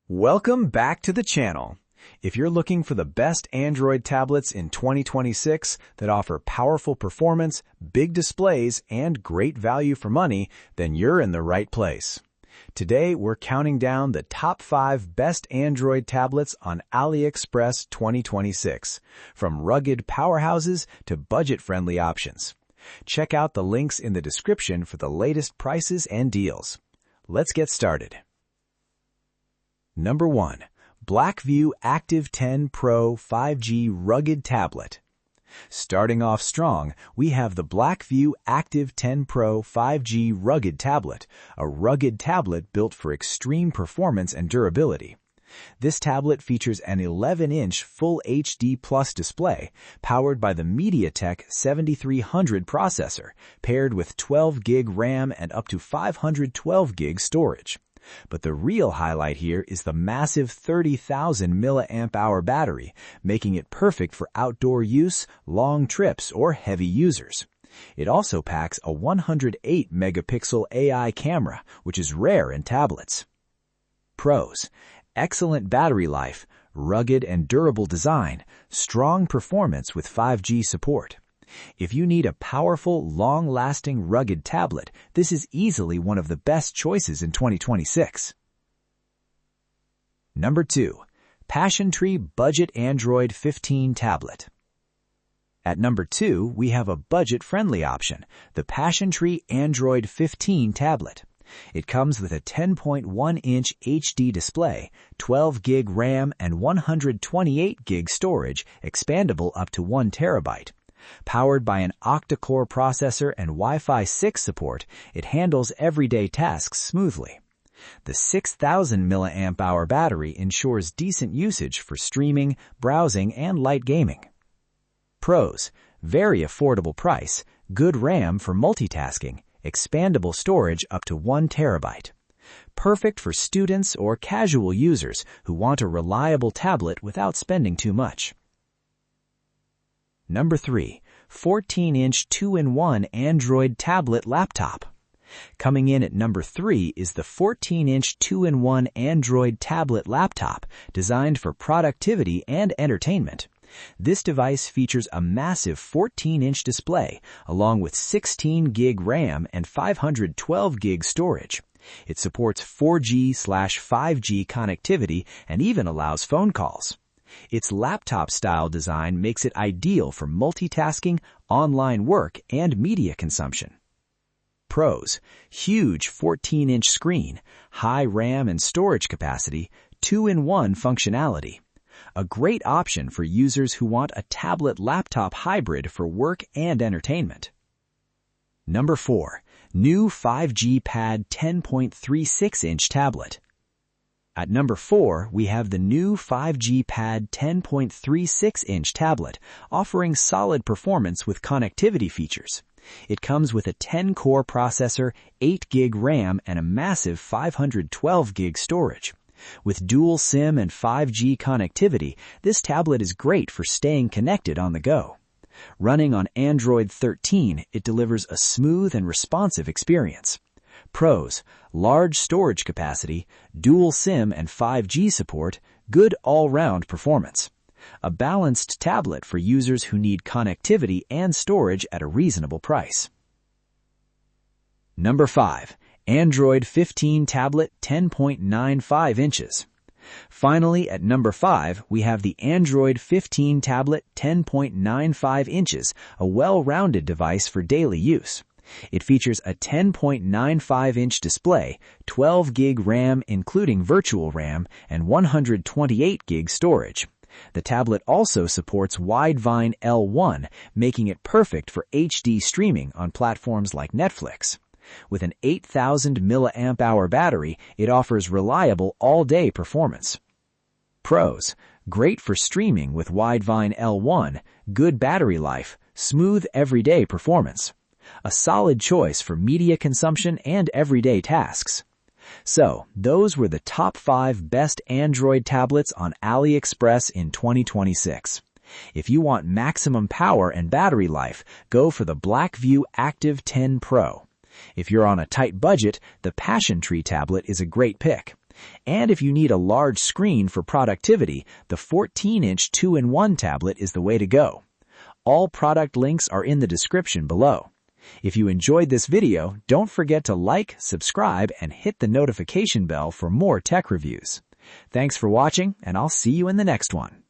Welcome back to the channel. If you're looking for the best Android tablets in 2026 that offer powerful performance, big displays, and great value for money, then you're in the right place. Today, we're counting down the top 5 best Android tablets on AliExpress 2026, from rugged powerhouses to budget-friendly options. Check out the links in the description for the latest prices and deals. Let's get started. Number 1. Blackview Active 10 Pro 5G Rugged Tablet. Starting off strong, we have the Blackview Active 10 Pro 5G Rugged Tablet, a rugged tablet built for extreme performance and durability. This tablet features an 11-inch Full HD Plus display powered by the MediaTek 7300 processor, paired with 12 GB RAM and up to 512 GB storage. But the real highlight here is the massive 30,000 mAh battery, making it perfect for outdoor use, long trips, or heavy users. It also packs a 108-megapixel AI camera, which is rare in tablets. Pros: excellent battery life, rugged and durable design, strong performance with 5G support. If you need a powerful, long-lasting, rugged tablet, this is easily one of the best choices in 2026. Number 2. Paitanry Budget Android 15 Tablet. At number 2, we have a budget-friendly option, the Paitanry Android 15 Tablet. It comes with a 10.1-inch HD display, 12 GB RAM, and 128 GB storage, expandable up to 1 TB. Powered by an octa-core processor and Wi-Fi 6 support, it handles everyday tasks smoothly. The 6,000 mAh battery ensures decent usage for streaming, browsing, and light gaming. Pros: very affordable price, good RAM for multitasking, expandable storage up to 1 TB. Perfect for students or casual users who want a reliable tablet without spending too much. Number 3. 14-inch 2-in-1 Android Tablet Laptop. Coming in at number 3 is the 14-inch 2-in-1 Android Tablet Laptop, designed for productivity and entertainment. This device features a massive 14-inch display, along with 16 GB RAM and 512 GB storage. It supports 4G/5G connectivity and even allows phone calls. Its laptop-style design makes it ideal for multitasking, online work, and media consumption. Pros: huge 14-inch screen, high RAM and storage capacity, 2-in-1 functionality. A great option for users who want a tablet-laptop hybrid for work and entertainment. Number 4. New 5G Pad 10.36-inch Tablet. At number 4, we have the new 5G Pad 10.36-inch tablet, offering solid performance with connectivity features. It comes with a 10-core processor, 8 GB RAM, and a massive 512 GB storage. With dual SIM and 5G connectivity, this tablet is great for staying connected on the go. Running on Android 13, it delivers a smooth and responsive experience. Pros: large storage capacity, dual SIM and 5G support, good all-round performance. A balanced tablet for users who need connectivity and storage at a reasonable price. Number 5. Android 15 Tablet 10.95 inches. Finally, at number 5, we have the Android 15 Tablet 10.95 inches, a well-rounded device for daily use. It features a 10.95-inch display, 12 GB RAM including virtual RAM, and 128 GB storage. The tablet also supports Widevine L1, making it perfect for HD streaming on platforms like Netflix. With an 8,000 mAh battery, it offers reliable all-day performance. Pros: great for streaming with Widevine L1, good battery life, smooth everyday performance. A solid choice for media consumption and everyday tasks. So, those were the top 5 best Android tablets on AliExpress in 2026. If you want maximum power and battery life, go for the Blackview Active 10 Pro. If you're on a tight budget, the Paitanry tablet is a great pick. And if you need a large screen for productivity, the 14-inch 2-in-1 tablet is the way to go. All product links are in the description below. If you enjoyed this video, don't forget to like, subscribe, and hit the notification bell for more tech reviews. Thanks for watching, and I'll see you in the next one.